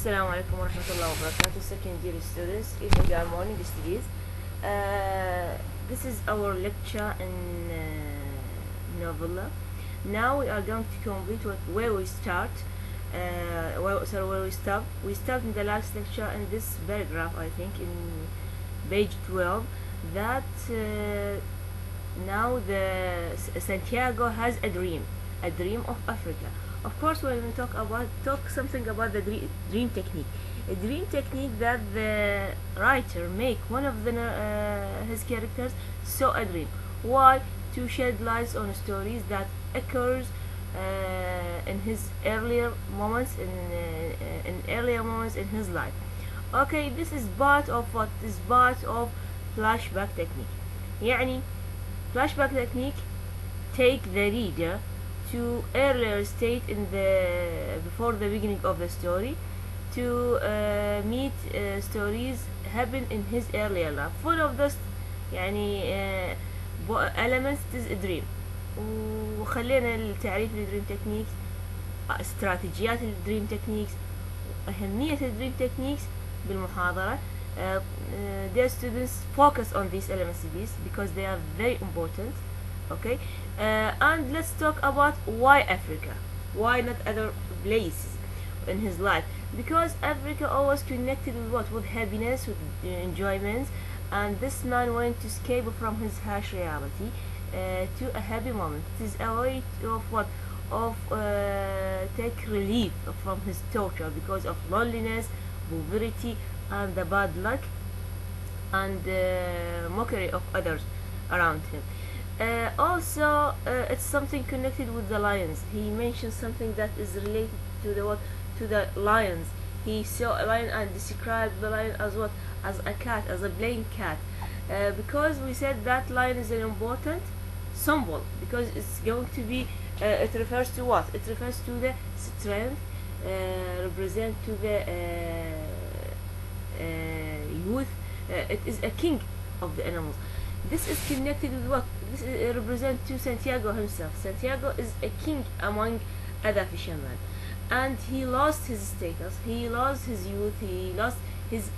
السلام عليكم ورحمة الله وبركاته. Secondary students, good morning studies. This is our lecture in novella. Now we are going to complete where we start. Where we stop. We stopped in the last lecture in this paragraph, I think, in page 12. That now the Santiago has a dream of Africa. Of course, when we talk something about the dream technique, a dream technique that the writer make one of his characters saw a dream. Why? To shed light on stories that occurs in his earlier moments in his life. Okay, this is part of what is part of flashback technique. يعني flashback technique take the reader to earlier state in before the beginning of the story to meet stories happen in his earlier life, full of this يعني elements is a dream. وخلينا التعريف للدريم تكنيكس، استراتيجيات الدريم تكنيكس، أهمية الدريم تكنيكس بالمحاضرة. Dear students, focus on these elements because they are very important. Okay, and let's talk about why Africa, why not other places in his life, because Africa always connected with what? With happiness, with enjoyment, and this man wanted to escape from his harsh reality to a happy moment. It is a way of what? Of take relief from his torture because of loneliness, poverty, and the bad luck and mockery of others around him. Also, it's something connected with the lions. He mentioned something that is related to the lions. He saw a lion and described the lion as what? As a cat, as a playing cat, because we said that lion is an important symbol because it's going to be. It refers to what? It refers to the strength, represent to the youth. It is a king of the animals. This is connected with what? This represents to Santiago himself. Santiago is a king among other fishermen, and he lost his status. He lost his youth. He lost his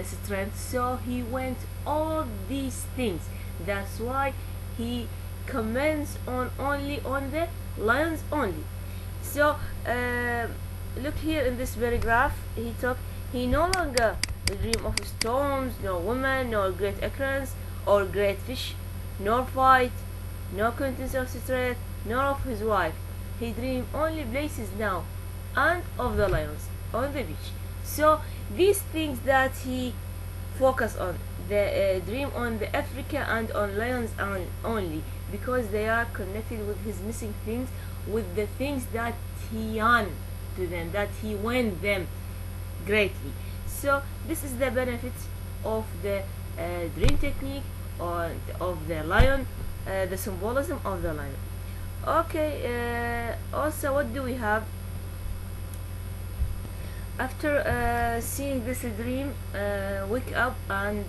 strength. So he went all these things. That's why he comments only on the lions only. So look here in this paragraph. He no longer dream of storms, no woman, no great occurrence or great fish, nor fight, no contents of strength, nor of his wife. He dream only places now and of the lions on the beach. So these things that he focus on, the dream on the Africa and on lions only, because they are connected with his missing things, with the things that he yearned to them, that he won them greatly. So this is the benefit of the dream technique of the lion, the symbolism of the lion. Okay, also what do we have? After seeing this dream, wake up and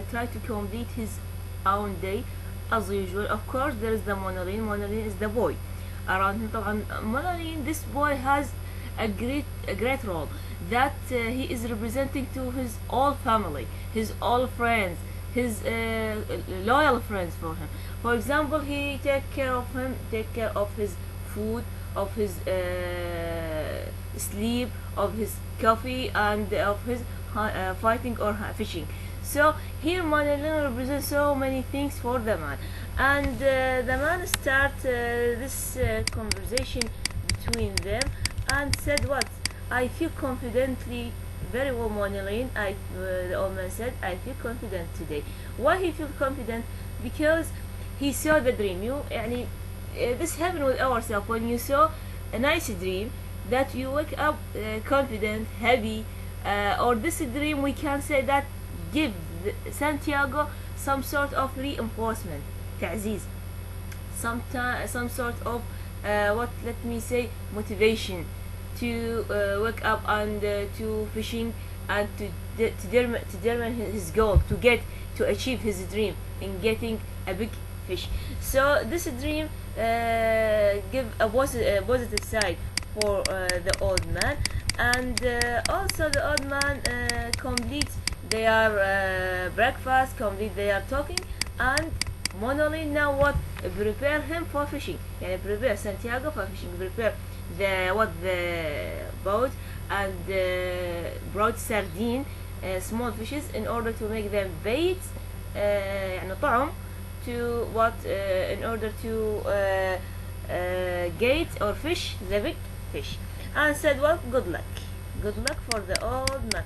try to complete his own day as usual. Of course, there is the Monoline. Monoline is the boy around him. طبعا Monoline, this boy has a great role that he is representing to his all family, his all friends, his loyal friends for him. For example, he take care of his food, of his sleep, of his coffee, and of his fighting or fishing. So here Manolin represents so many things for the man, and the man start this conversation between them and said what? I feel confidently, very well, Monolin. The old man said, I feel confident today. Why he feel confident? Because he saw the dream. This happened with ourselves. When you saw a nice dream, that you wake up confident, happy, or this dream, we can say that give Santiago some sort of reinforcement, تعزيز, some sort of let me say, motivation to wake up and to fishing and to determine his goal, to achieve his dream in getting a big fish. So this dream give a positive side for the old man, and also the old man completes their breakfast, complete their talking, and Monolin now what prepare him for fishing. يعني prepare Santiago for fishing, prepare the boat and brought sardine, small fishes, in order to make them bait, يعني طعم, to in order to gate or fish the big fish, and said, well, good luck for the old man.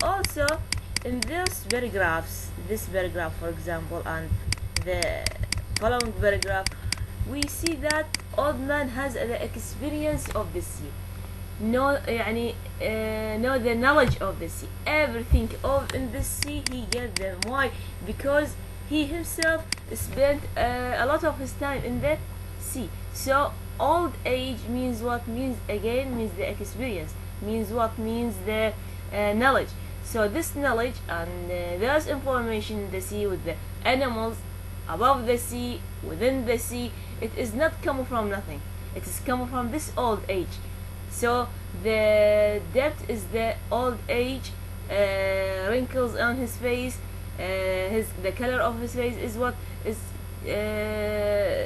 Also in this paragraph for example, and the following paragraph, we see that old man has the experience of the sea, know the knowledge of the sea, everything of in the sea he gets them. Why? Because he himself spent a lot of his time in the sea. So old age means what? Means the experience, means the knowledge. So this knowledge and there's information in the sea, with the animals above the sea, within the sea, it is not coming from nothing, it is coming from this old age. So the depth is the old age, wrinkles on his face, the color of his face is what is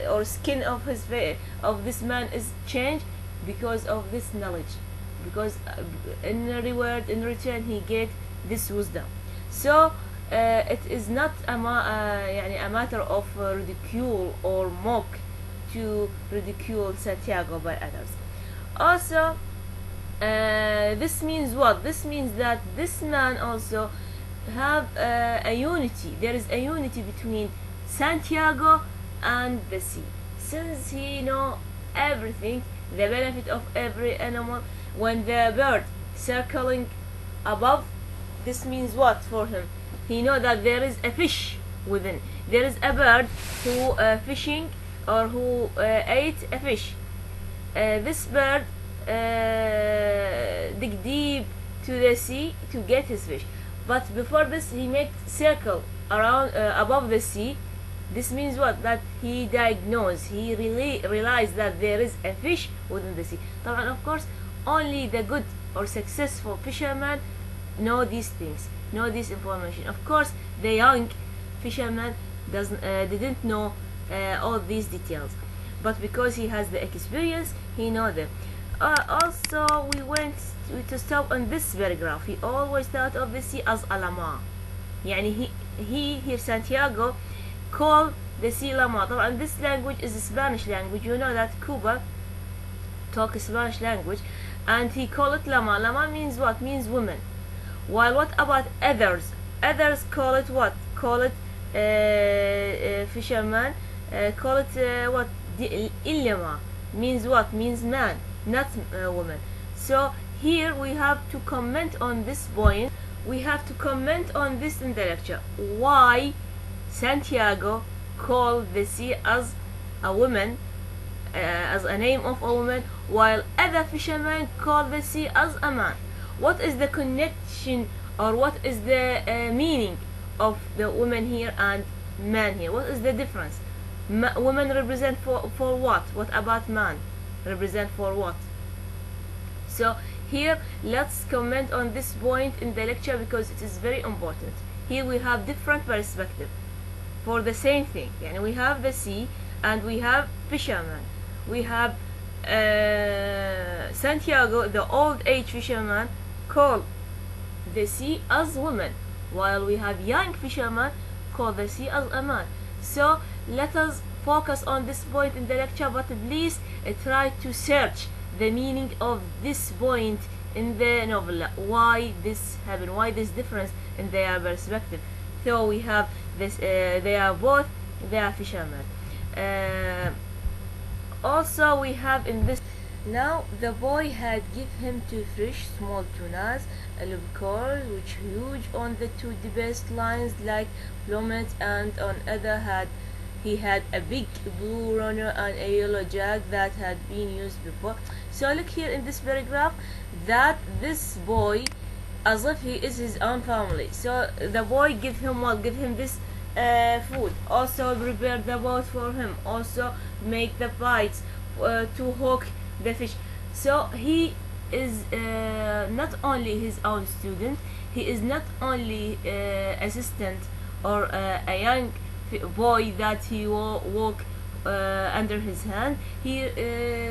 or skin of his face of this man is changed because of this knowledge, because in return he get this wisdom. So it is not a matter of ridicule or mock to ridicule Santiago by others. Also this means what? This means that this man also have a unity. There is a unity between Santiago and the sea, since he know everything, the benefit of every animal. When the bird circling above, this means what for him? He know that there is a fish within, there is a bird who fishing or who ate a fish. This bird dig deep to the sea to get his fish, but before this he made circle around above the sea. This means what? That he diagnosed, he really realized that there is a fish within the sea. طبعا of course only the good or successful fisherman know these things, know this information. Of course the young fisherman didn't know all these details, but because he has the experience, he know them. Also we went to stop on this paragraph. He always thought of the sea as a lama. يعني he here Santiago call the sea lama. طبعا this language is a Spanish language. You know that Cuba talk Spanish language, and he call it lama. Lama means what? Means woman. While what about others? Others call it what? Call it fisherman. Call it what? Illama means what? Means man, not woman. So here we have to comment on this point. We have to comment on this in the lecture. Why Santiago called the sea as a woman, as a name of a woman, while other fishermen call the sea as a man? What is the connection, or what is the meaning of the woman here and man here? What is the difference? Woman represent for what? What about man represent for what? So here let's comment on this point in the lecture, because it is very important. Here we have different perspective for the same thing. Yani we have the sea and we have fisherman. We have Santiago, the old age fisherman, call the sea as woman, while we have young fisherman call the sea as a man. So let us focus on this point in the lecture, but please try to search the meaning of this point in the novella. Why this happened? Why this difference in their perspective? So we have this. They are fishermen. Also we have in this. Now the boy had give him two fish, small tunas, albacores, which huge on the two best lines like plummet, and on other he had a big blue runner and a yellow jag that had been used before. So look here in this paragraph that this boy, as if he is his own family. So the boy give him what? Give him this food. Also prepare the boat for him. Also make the bites to hook the fish. So he is not only his own student, he is not only assistant or a young boy that he will walk under his hand. He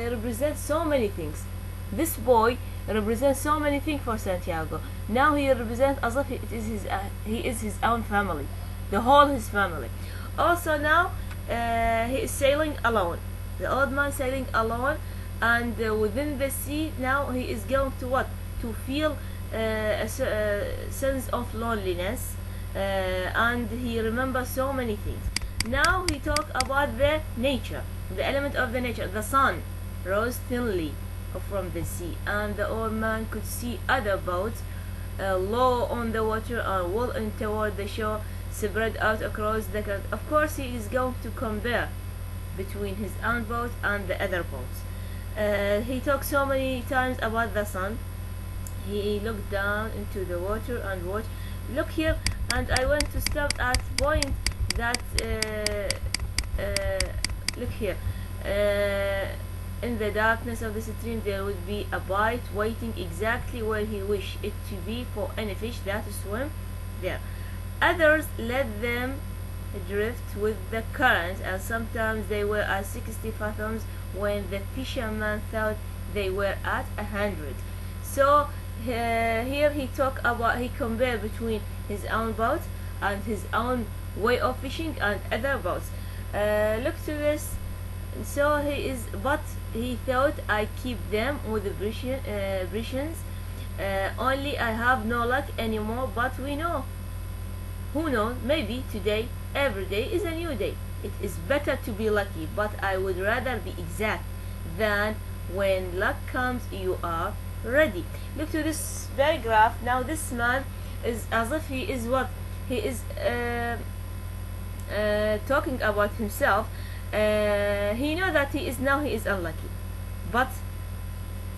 represents so many things. This boy represents so many things for Santiago. Now he represents as if he is his own family, the whole his family. Also now he is sailing alone. The old man sailing alone, and within the sea now he is going to what? To feel a sense of loneliness, and he remembers so many things. Now he talk about the nature, the element of the nature. The sun rose thinly from the sea, and the old man could see other boats low on the water and well in toward the shore, spread out across the current. Of course, he is going to compare between his own boat and the other boats. He talked so many times about the sun. He looked down into the water and watched. Look here, and I want to stop at point that look here. In the darkness of the stream there would be a bite waiting exactly where he wished it to be for any fish that swim there. Others let them drift with the current, and sometimes they were at 60 fathoms when the fisherman thought they were at 100. So here he talk about, he compare between his own boat and his own way of fishing and other boats. Look to this. So he is, but he thought, I keep them with the Britons. Only I have no luck anymore. But we know, who knows? Maybe today, every day is a new day. It is better to be lucky, but I would rather be exact than when luck comes you are ready. Look to this paragraph. Now this man is as if he is what? He is talking about himself. He know that he is unlucky, but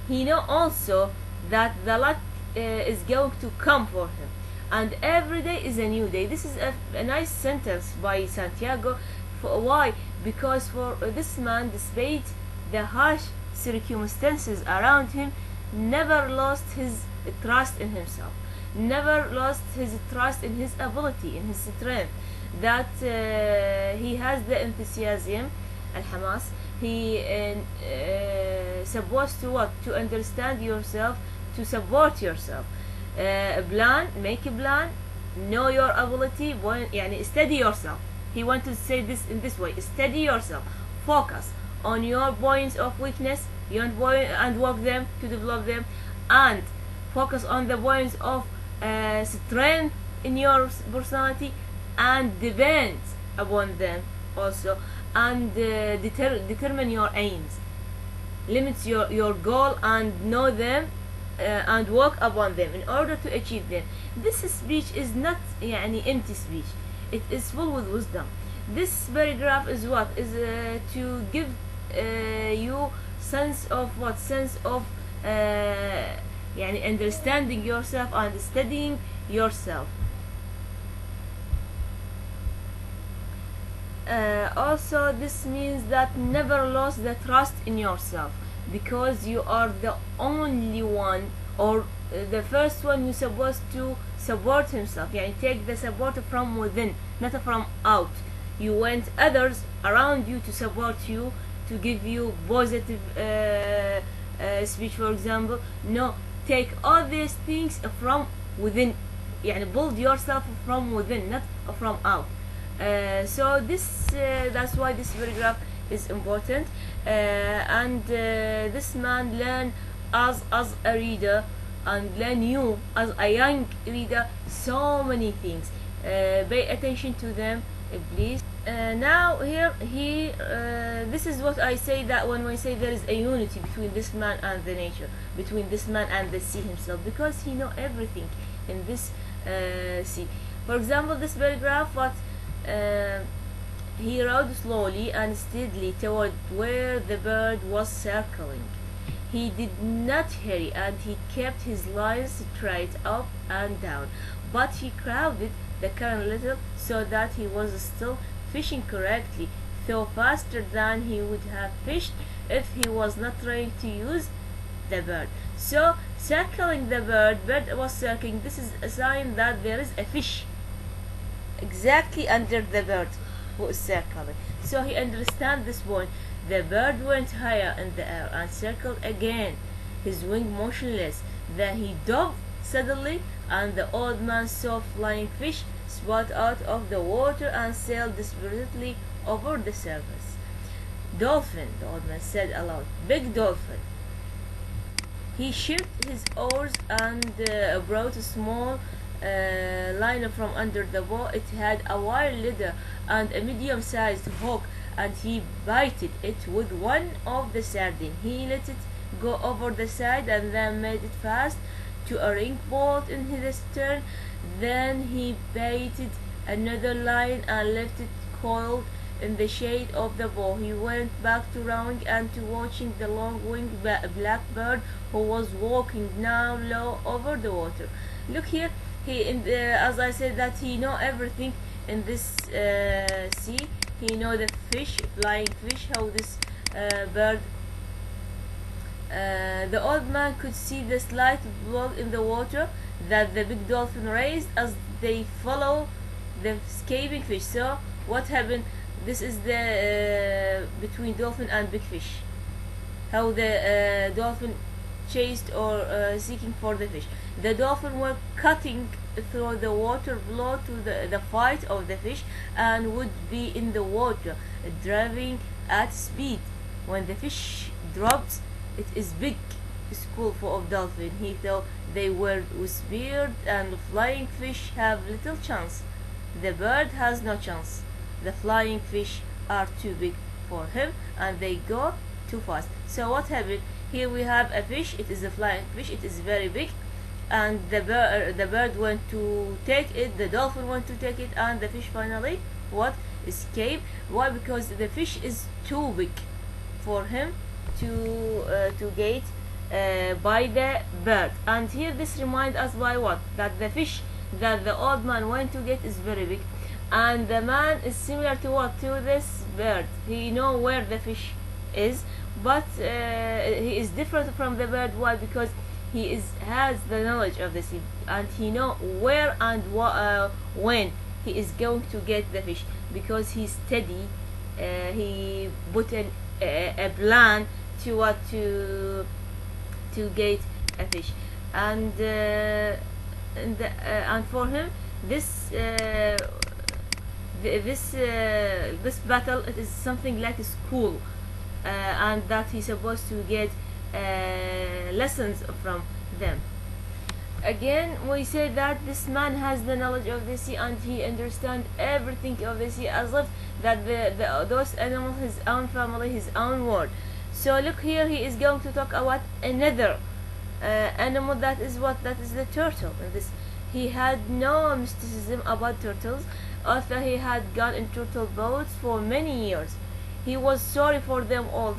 he know also that the luck is going to come for him, and every day is a new day. This is a nice sentence by Santiago. Why? Because for this man, despite the harsh circumstances around him, never lost his trust in himself, never lost his trust in his ability, in his strength, that he has the enthusiasm, al-hamas. He supposed to what? To understand yourself, to support yourself. Make a plan, know your ability, يعني study yourself. He wants to say this in this way: study yourself, focus on your points of weakness and work them to develop them, and focus on the points of strength in your personality and depend upon them also, and determine your aims, limit your goal and know them, and work upon them in order to achieve them. This speech is not empty speech, it is full with wisdom. This paragraph is what is to give you sense of what? Sense of understanding yourself and studying yourself. Also this means that never lose the trust in yourself, because you are the only one, or the first one who's supposed to support himself. Take the support from within, not from out. You want others around you to support you, to give you positive speech, for example. No, take all these things from within, build yourself from within, not from out. So this that's why this paragraph is important, and this man learn as a reader, and learn you as a young reader so many things. Pay attention to them, please. Now here this is what I say, that when I say there is a unity between this man and the nature, between this man and the sea himself, because he know everything in this sea. For example, this paragraph, what he rode slowly and steadily toward where the bird was circling. He did not hurry, and he kept his lines straight up and down, but he crowded the current a little, so that he was still fishing correctly, though faster than he would have fished if he was not trying to use the bird. So circling the bird was circling. This is a sign that there is a fish exactly under the bird who is circling. So he understands this point. The bird went higher in the air and circled again, his wing motionless. Then he dove suddenly, and the old man saw flying fish spout out of the water and sailed desperately over the surface. Dolphin, the old man said aloud. Big dolphin. He shipped his oars and brought a small liner from under the boat. It had a wire leader and a medium-sized hook, and he baited it with one of the sardines. He let it go over the side and then made it fast to a ring bolt in his stern. Then he baited another line and left it coiled in the shade of the bow. He went back to rowing and to watching the long-winged blackbird who was walking now low over the water. Look here, as I said, that he know everything in this sea. He know the fish, flying fish, how this bird. The old man could see the slight block in the water that the big dolphin raised as they follow the escaping fish. So what happened? This is the between dolphin and big fish. How the dolphin chased or seeking for the fish. The dolphin were cutting through the water below to the fight of the fish and would be in the water, driving at speed. When the fish dropped, it is big school full of dolphin. He thought they were whispered, and flying fish have little chance. The bird has no chance. The flying fish are too big for him, and they go too fast. So what happened? Here we have a fish. It is a flying fish. It is very big, and the bird went to take it. The dolphin went to take it, and the fish finally escaped. Why? Because the fish is too big for him to get by the bird. And here this reminds us by what? That the fish that the old man went to get is very big, and the man is similar to what? To this bird. He know where the fish is, but he is different from the bird. Why? Because he has the knowledge of the sea, and he know where and when he is going to get the fish, because he study. He put a plan to what to get a fish, and for him this this battle, it is something like a school, and that he's supposed to get lessons from them. Again, we say that this man has the knowledge of the sea, and he understands everything of the sea, as if that those animals, his own family, his own world. So look here, he is going to talk about another animal. That is what? That is the turtle. And this, he had no mysticism about turtles, although he had gone in turtle boats for many years. He was sorry for them all.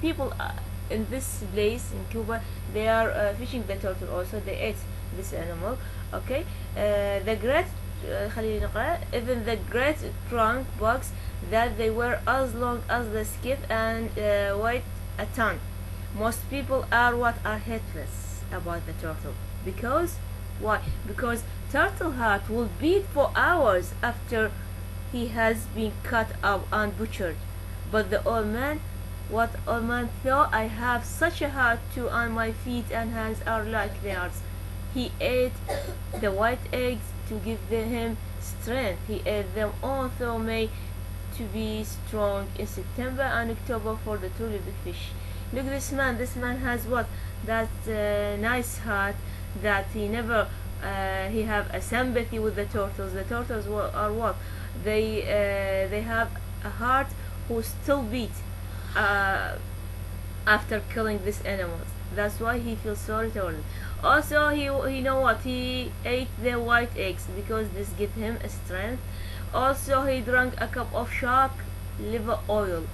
People in this place in Cuba, they are fishing the turtle also. They ate this animal. Okay, the great even the great trunk bugs, that they were as long as the skiff and weighed a ton. Most people are heedless about the turtle. Because why? Because turtle heart will beat for hours after he has been cut up and butchered. But the old man, what old man thought? I have such a heart too, and my feet and hands are like theirs. He ate the white eggs to give him strength. He ate them also made to be strong in September and October for the truly big fish. Look, this man has what? That nice heart, that he never he have a sympathy with the turtles. The turtles are what? They have a heart who still beat after killing these animals. That's why he feels sorry toward them. Also, he know what? He ate the white eggs because this give him a strength. Also, he drank a cup of shark liver oil.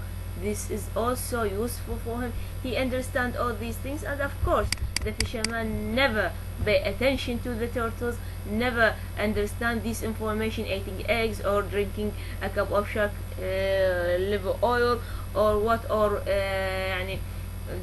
This is also useful for him. He understand all these things, and of course, the fisherman never pay attention to the turtles, never understand this information, eating eggs or drinking a cup of shark liver oil or what, or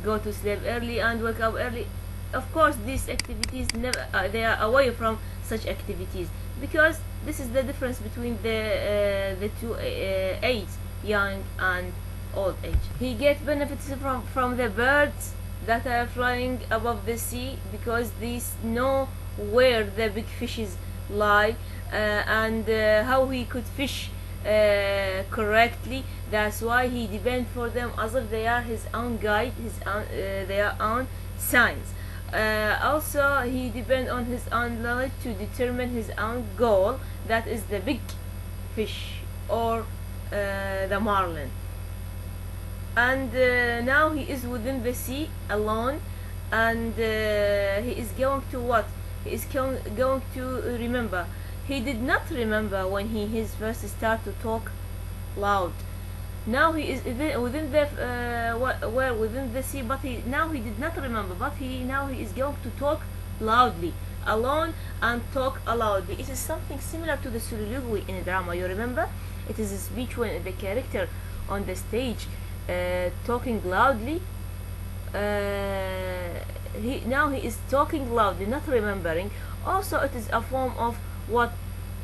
go to sleep early and wake up early. Of course, these activities never they are away from such activities, because this is the difference between the two age, young and old age. He gets benefits from the birds that are flying above the sea, because these know where the big fishes lie, and how he could fish correctly. That's why he depends for them as if they are his own guide, their own signs. Also, he depends on his own knowledge to determine his own goal, that is the big fish or the marlin. And now he is within the sea alone, and he is going to what? He is going to remember. He did not remember when he first started to talk loud. Now he is within the sea, but now he did not remember. But now he is going to talk loudly, alone, and talk loudly. It is something similar to the soliloquy in a drama. You remember? It is a speech when the character on the stage talking loudly. Now he is talking loudly, not remembering. Also, it is a form of what?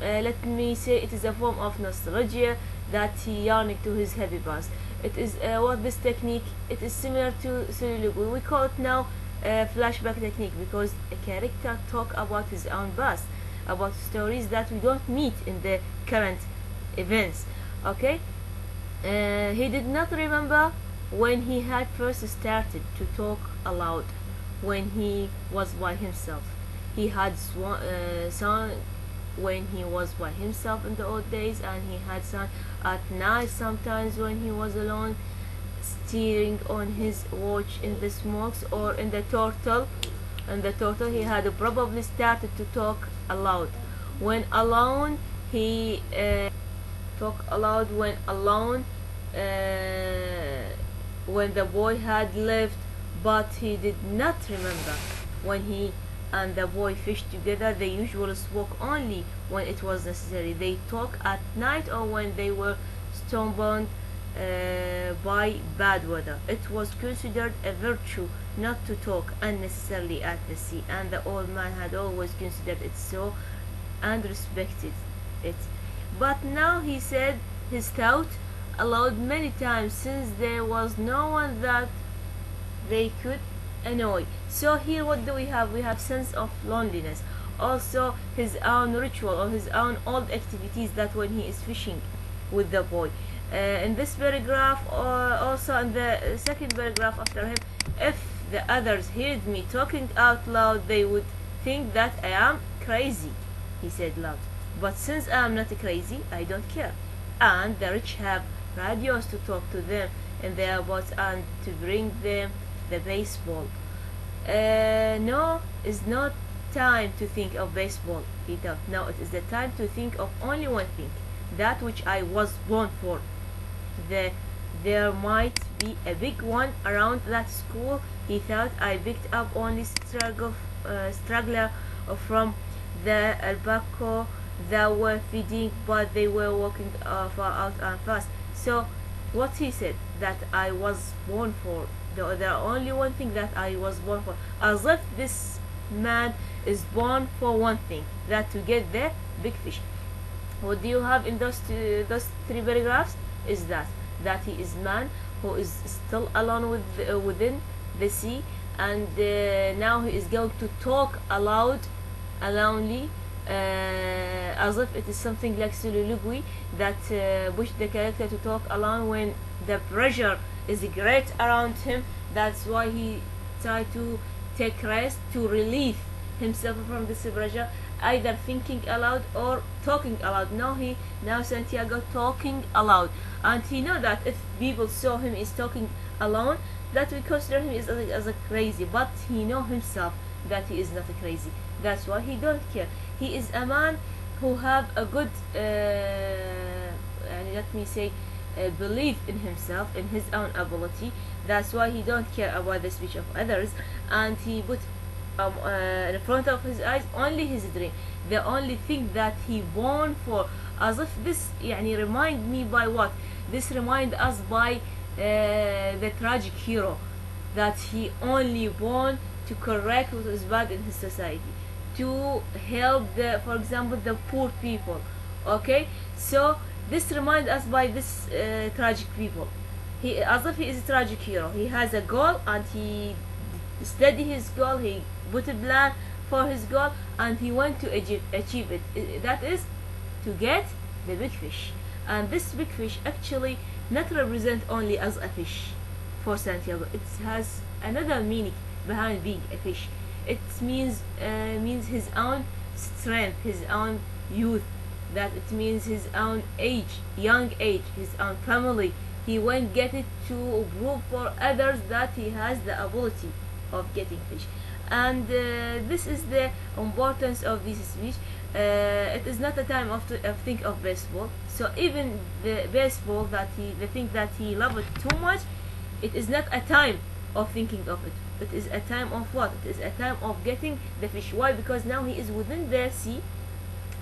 Let me say, it is a form of nostalgia that he yearning to his happy past. It is what this technique. It is similar to soliloquy. We call it now flashback technique, because a character talk about his own past, about stories that we don't meet in the current events. Okay. He did not remember when he had first started to talk aloud, when he was by himself. He had sung when he was by himself in the old days, and he had sung at night sometimes when he was alone, steering on his watch in the smokes or in the turtle. In the turtle, he had probably started to talk aloud. When alone, he talk aloud when alone, when the boy had left, but he did not remember when he and the boy fished together. They usually spoke only when it was necessary. They talk at night or when they were stormbound by bad weather. It was considered a virtue not to talk unnecessarily at the sea, and the old man had always considered it so and respected it. But now he said his thought aloud many times, since there was no one that they could annoy. So here what do we have? We have sense of loneliness. Also his own ritual or his own old activities, that when he is fishing with the boy. In this paragraph, or also in the second paragraph after him, if the others heard me talking out loud, they would think that I am crazy, he said loud. But since I am not crazy, I don't care. And the rich have radios to talk to them in their boats and to bring them the baseball. No, it's not time to think of baseball, he thought. No, it is the time to think of only one thing, that which I was born for. There might be a big one around that school, he thought. I picked up only straggler from the alpaca that were feeding, but they were walking far out and fast. So what he said, that I was born for, the only one thing that I was born for, as if this man is born for one thing, that to get the big fish. What do you have in those three paragraphs? Is that he is man who is still alone within the sea, and now he is going to talk aloud, alonely, as if it is something like soliloquy, that push the character to talk alone when the pressure is great around him. That's why he tried to take rest, to relieve himself from this pressure, either thinking aloud or talking aloud. Now Santiago talking aloud, and he know that if people saw him is talking alone, that we consider him as a crazy, but he know himself that he is not a crazy. That's why he don't care. He is a man who have a good let me say belief in himself, in his own ability. That's why he don't care about the speech of others, and he put in front of his eyes only his dream, the only thing that he born for. As if this remind me by what? This remind us by the tragic hero that he only want to correct what is bad in his society, to help the, for example, the poor people. Okay, so this reminds us by this tragic people. He, as if he is a tragic hero, he has a goal and he study his goal, he put a plan for his goal, and he went to achieve it. That is to get the big fish. And this big fish actually not represent only as a fish for Santiago. It has another meaning behind being a fish. It means his own strength, his own youth. That it means his own age, young age, his own family. He won't get it to prove for others that he has the ability of getting fish. And this is the importance of this speech. It is not a time of think of baseball. So even the baseball the thing that he loved too much, it is not a time of thinking of it. It is a time of what? It is a time of getting the fish. Why? Because now he is within the sea,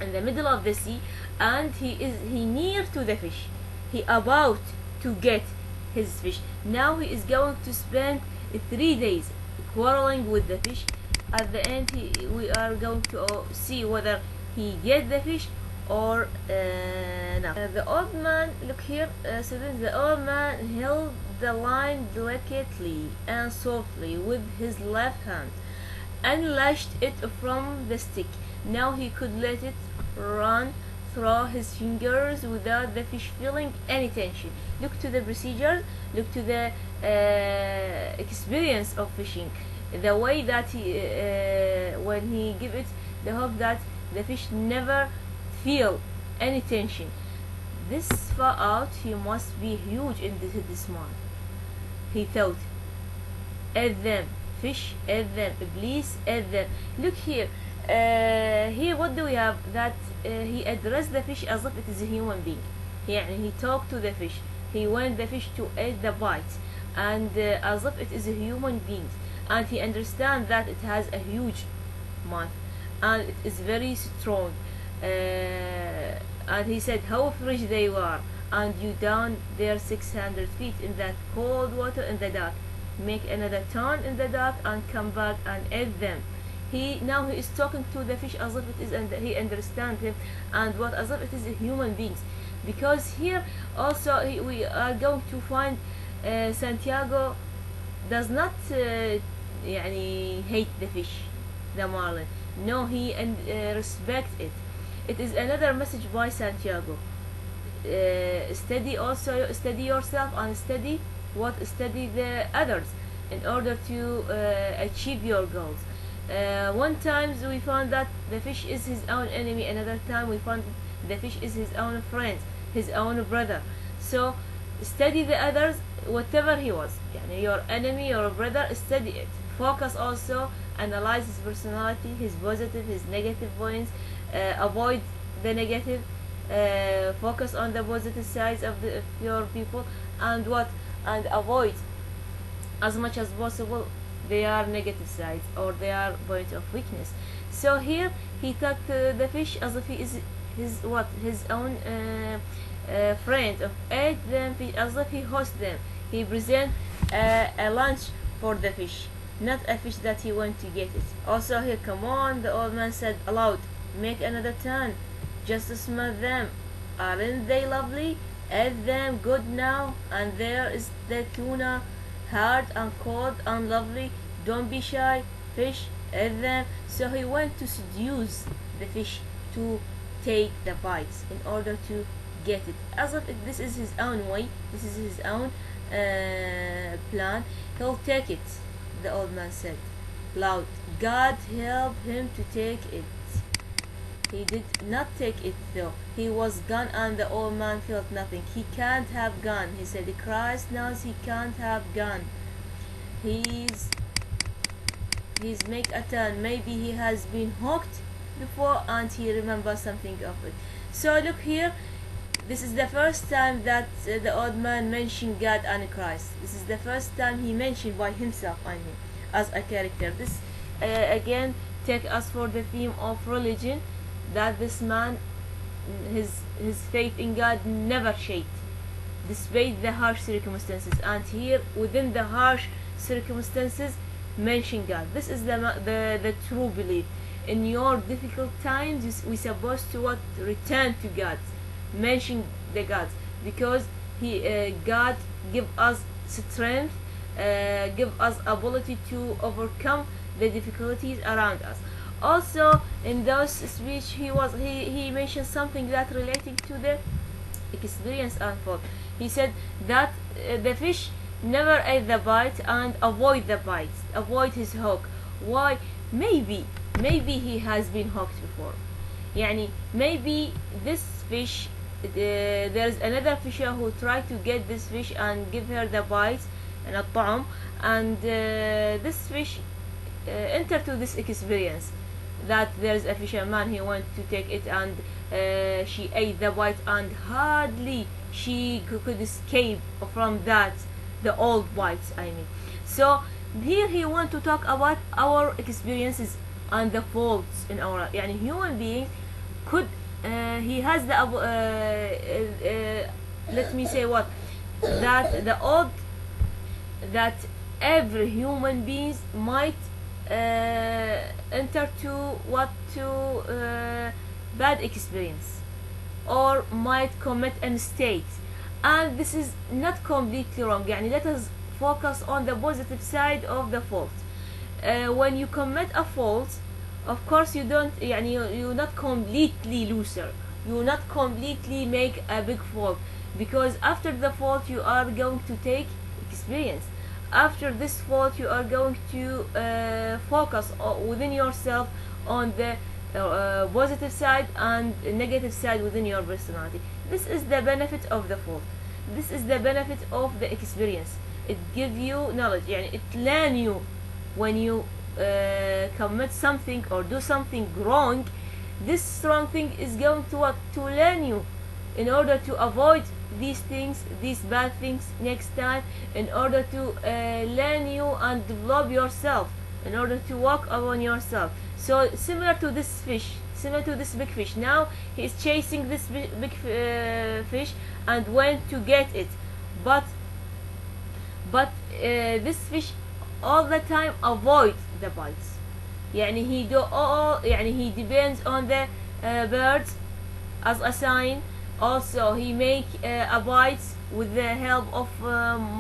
in the middle of the sea, and he near to the fish. He about to get his fish. Now he is going to spend 3 days quarreling with the fish. At the end, we are going to see whether he get the fish or no. The old man, look here, students, the old man held the line delicately and softly with his left hand and lashed it from the stick. Now he could let it run through his fingers without the fish feeling any tension. Look to the procedures, look to the experience of fishing, the way that he when he give it the hope that the fish never feel any tension. This far out, he must be huge in this man, he thought. Add them, fish, add them, please add them. Look here, here what do we have? That he addressed the fish as if it is a human being. He talked to the fish, he want the fish to eat the bite, and as if it is a human being, and he understands that it has a huge mouth and it is very strong. And he said how fresh they were, and you down there 600 feet in that cold water in the dark. Make another turn in the dark and come back and eat them. Now he is talking to the fish as if it is, and he understands him, and what as if it is a human beings. Because here also we are going to find Santiago does not hate the fish, the marlin. No, he respect it. It is another message by Santiago. Study yourself and study the others in order to achieve your goals. One time we found that the fish is his own enemy, another time we found the fish is his own friend, his own brother. So study the others, whatever he was, your enemy, your brother, study it. Focus also, analyze his personality, his positive, his negative points. Avoid the negative, focus on the positive sides of your people, and avoid as much as possible their negative sides or their point of weakness. So here he took the fish as if he is his own friend, of ate them as if he hosts them. He present a lunch for the fish, not a fish that he went to get it. Also here, come on, the old man said aloud, make another turn, just to smell them. Aren't they lovely? Eat them good now. And there is the tuna, hard and cold and lovely. Don't be shy, fish, eat them. So he went to seduce the fish to take the bites in order to get it. As if this is his own way, this is his own plan. He'll take it, the old man said loud. God help him to take it. He did not take it though. He was gone, and the old man felt nothing. He can't have gone, he said. Christ knows he can't have gone. He's make a turn. Maybe he has been hooked before and he remembers something of it. So look here, this is the first time that the old man mentioned God and Christ. This is the first time he mentioned by himself, as a character. This again take us for the theme of religion, that this man, his faith in God never shaked despite the harsh circumstances. And here within the harsh circumstances, mention God. This is the true belief. In your difficult times, we supposed to what? Return to God, mention the God, because God give us strength, give us ability to overcome the difficulties around us. Also, in those speech, he mentioned something that relating to the experience unfold. He said that the fish never ate the bite and avoid the bites, avoid his hook. Why? Maybe he has been hooked before. يعني maybe this fish, there's another fisher who tried to get this fish and give her the bite and الطعم, and this fish enter to this experience that there's a fisherman, he went to take it, and she ate the bite, and hardly she could escape from that, the old bites, I mean. So here he want to talk about our experiences and the faults in our life. يعني human being could he has the let me say what, that the old, that every human being might enter to what, to bad experience, or might commit a mistake, and this is not completely wrong. يعني let us focus on the positive side of the fault. When you commit a fault, of course you don't, يعني you not completely loser, you not completely make a big fault, because after the fault you are going to take experience. After this fault you are going to focus within yourself on the positive side and negative side within your personality. This is the benefit of the fault, this is the benefit of the experience. It gives you knowledge, يعني it learn you when you commit something or do something wrong. This wrong thing is going to what, to learn you in order to avoid these things, these bad things next time, in order to learn you and develop yourself, in order to work upon yourself. So similar to this fish, similar to this big fish, now he is chasing this big fish and went to get it, but this fish all the time avoid the bites. يعني he do all, يعني he depends on the birds as a sign. Also he make a bite with the help of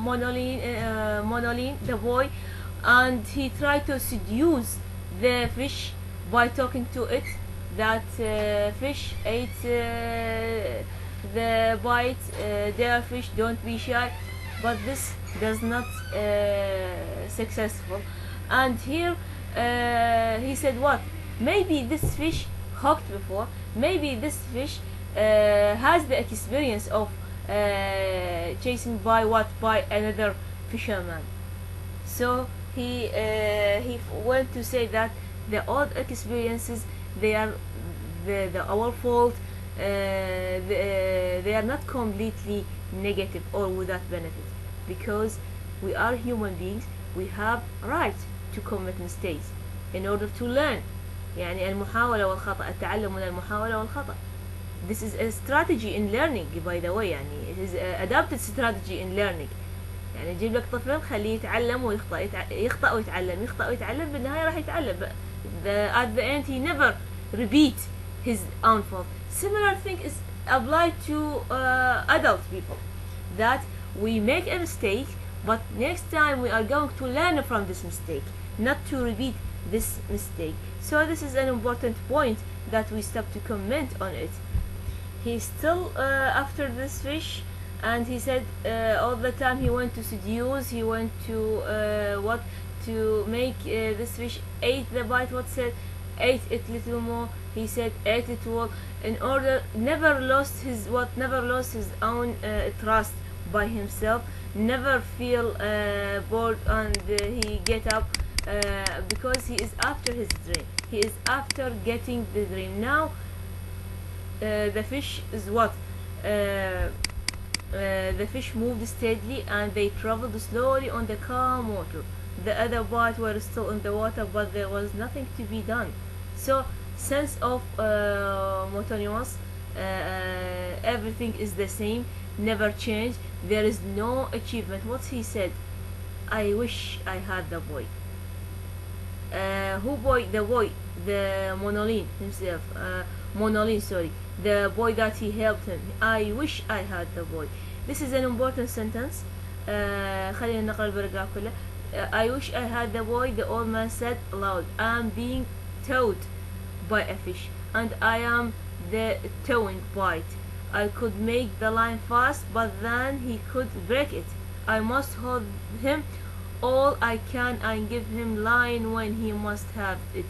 Monolin, the boy, and he try to seduce the fish by talking to it that fish ate the bite, dear fish, don't be shy, but this does not successful. And here he said what, maybe this fish hooked before, maybe this fish has the experience of chasing by what, by another fisherman. So he went to say that the old experiences, they are our fault, they are not completely negative or without benefit, because we are human beings, we have right to commit mistakes in order to learn. يعني المحاولة والخطأ، التعلم من المحاولة والخطأ. This is a strategy in learning, by the way. يعني it is a adapted strategy in learning. يعني تجيب لك طفل خليه يتعلم ويخطأ، يخطأ ويتعلم، يخطأ ويتعلم، بالنهاية راح يتعلم. At the end he never repeat his own fault. Similar thing is applied to adult people, that we make a mistake, but next time we are going to learn from this mistake, not to repeat this mistake. So this is an important point that we stop to comment on it. He's still after this fish, and he said all the time he went to seduce, he went to what, to make this fish ate the bite, what said, ate it little more, he said ate it all, in order never lost his what, never lost his own trust by himself, never feel bored, and he get up because he is after his dream, he is after getting the dream. Now the fish is what, the fish moved steadily and they traveled slowly on the calm water. The other bite were still in the water, but there was nothing to be done. So sense of monotonous, everything is the same, never change, there is no achievement. What he said, I wish I had the boy. Who boy? The boy, the Monolin himself. Monolin, sorry, the boy that he helped him. I wish I had the boy. This is an important sentence. خلينا نقرأ البراجراف كله. I wish I had the boy, the old man said aloud. I'm being towed by a fish, and I am the towing bite. I could make the line fast, but then he could break it. I must hold him all I can and give him line when he must have it.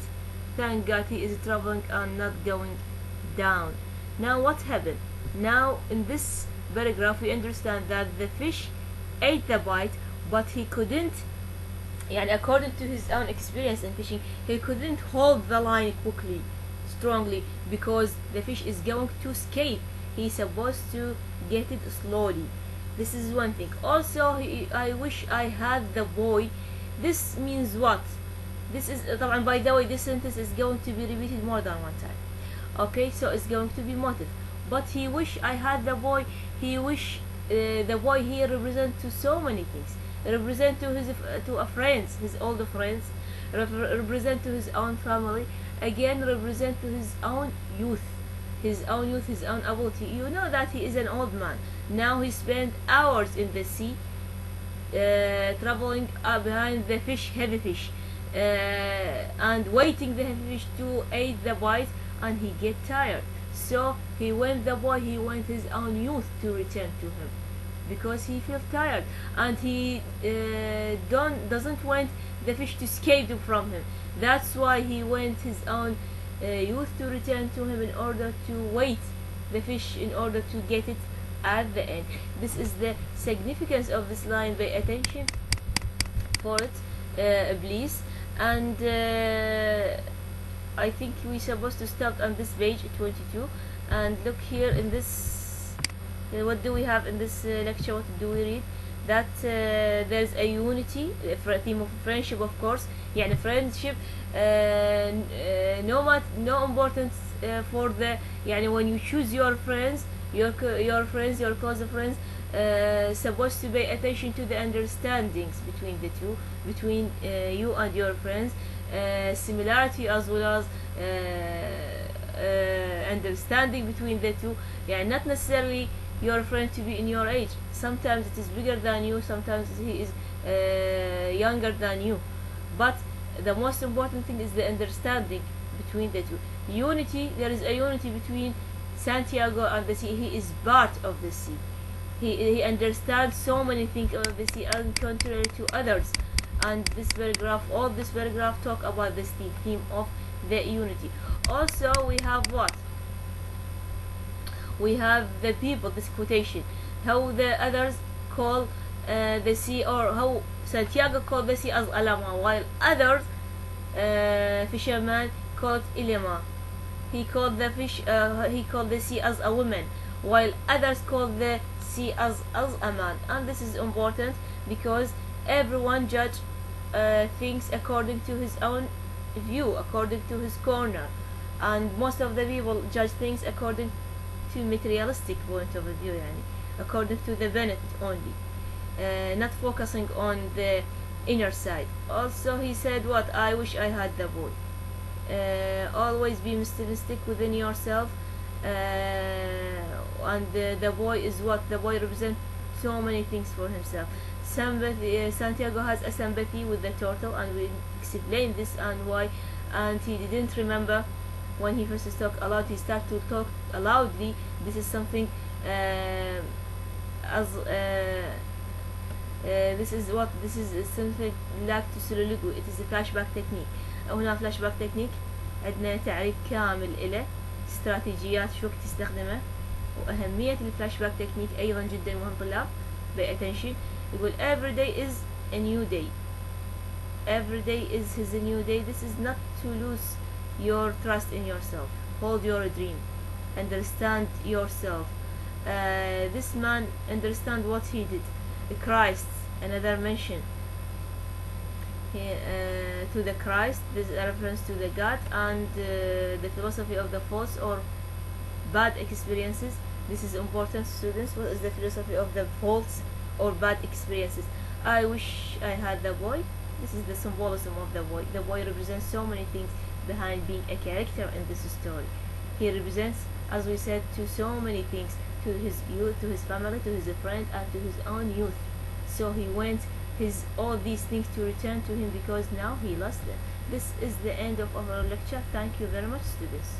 Thank God he is traveling and not going down. Now what happened? Now in this paragraph we understand that the fish ate the bite, but he couldn't, يعني according to his own experience in fishing, he couldn't hold the line quickly, strongly, because the fish is going to escape. He's supposed to get it slowly. This is one thing. Also, I wish I had the boy. This means what? This is طبعا, by the way, this sentence is going to be repeated more than one time. Okay, so it's going to be motive. But he wish I had the boy. He wish the boy here represent to so many things. Represent to his friends, his older friends. Represent to his own family. Again, represent to his own youth. His own youth, his own ability. You know that he is an old man. Now he spent hours in the sea, traveling behind the fish, heavy fish, and waiting the heavy fish to eat the bite, and he get tired. So he went his own youth to return to him, because he feels tired, and he doesn't want the fish to escape from him. That's why he went his own youth to return to him in order to wait the fish in order to get it at the end. This is the significance of this line. Pay attention for it, please. And I think we're supposed to start on this page 22 and look here in this. What do we have in this lecture? What do we read? That there's a unity, a theme of friendship, of course. يعني friendship no importance for the, يعني when you choose your friends, your close friends, supposed to pay attention to the understandings between the two, between you and your friends, similarity as well as understanding between the two. يعني not necessarily your friend to be in your age. Sometimes it is bigger than you, sometimes he is younger than you, but the most important thing is the understanding between the two. Unity, there is a unity between Santiago and the sea. He is part of the sea. He understands so many things of the sea, and contrary to others. And this paragraph, all this paragraph talk about this theme of the unity. Also, we have what? We have the people, this quotation, how the others call the sea, or how Santiago called the sea as Alama, while others fishermen called Ilima. He called the sea as a woman, while others called the sea as a man. And this is important because everyone judge things according to his own view, according to his corner, and most of the people judge things according to materialistic point of view, يعني, according to the benefit only, not focusing on the inner side. Also, he said what? I wish I had the boy. Always be mysticistic within yourself, and the boy is what? The boy represents so many things for himself. Sympathy, Santiago has a sympathy with the turtle, and we explain this and why. And he didn't remember when he first talked aloud. He started to talk loudly. This is something this is what? This is something like to soliloquy. It is a flashback technique. هنا flashback technique عندنا تعريف كامل إله، استراتيجيات شو تستخدمه، وأهمية الفلاشباك تكنيك أيضا جدا مهم طلاب. pay attention. يقول every day is a new day. Every day is a new day. This is not to lose your trust in yourself. Hold your dream. Understand yourself. This man understand what he did. Christ, another mention to the Christ. This is a reference to the God, and the philosophy of the false or bad experiences. This is important, students. What is the philosophy of the false or bad experiences? I wish I had the boy. This is the symbolism of the boy. The boy represents so many things behind being a character in this story. He represents, as we said, to so many things, to his youth, to his family, to his friend, and to his own youth. So he wants all these things to return to him because now he lost them. This is the end of our lecture. Thank you very much, students.